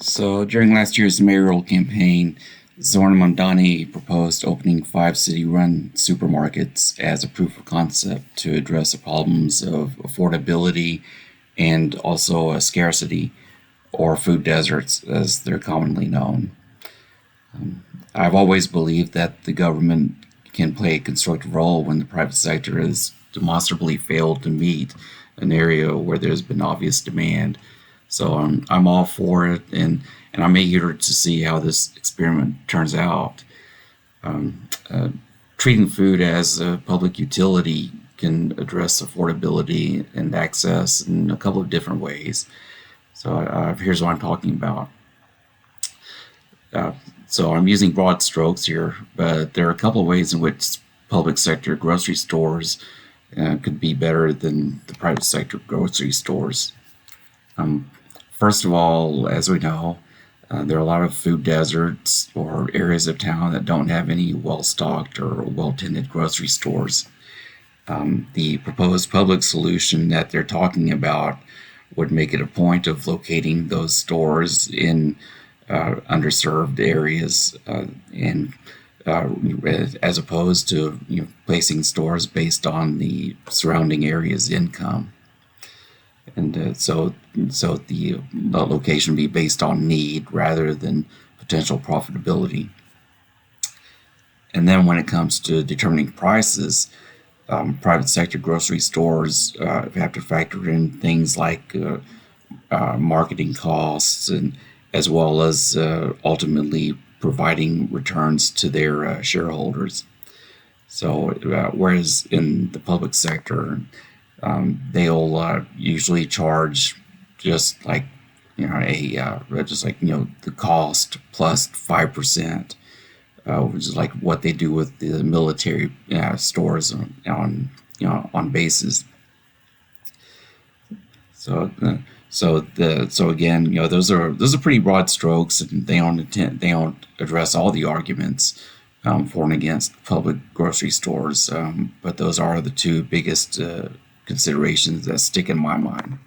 So during last year's mayoral campaign, Zohran Mamdani proposed opening 5 city-run supermarkets as a proof of concept to address the problems of affordability and also a scarcity, or food deserts as they're commonly known. I've always believed that the government can play a constructive role when the private sector has demonstrably failed to meet an area where there's been obvious demand. So I'm all for it, and I'm eager to see how this experiment turns out. Um, uh, Treating food as a public utility can address affordability and access in a couple of different ways. So here's what I'm talking about. Uh, so I'm using broad strokes here, but there are a couple of ways in which public sector grocery stores could be better than the private sector grocery stores. Um, First of all, as we know, there are a lot of food deserts or areas of town that don't have any well-stocked or well-tended grocery stores. The proposed public solution that they're talking about would make it a point of locating those stores in underserved areas, and as opposed to placing stores based on the surrounding area's income. And so the location be based on need rather than potential profitability. And then when it comes to determining prices, private sector grocery stores have to factor in things like marketing costs, and as well as ultimately providing returns to their shareholders. So whereas in the public sector, they'll usually charge just like the cost plus 5%, which is like what they do with the military stores on bases. So again, those are pretty broad strokes, and they don't address all the arguments for and against public grocery stores, but those are the two biggest considerations that stick in my mind.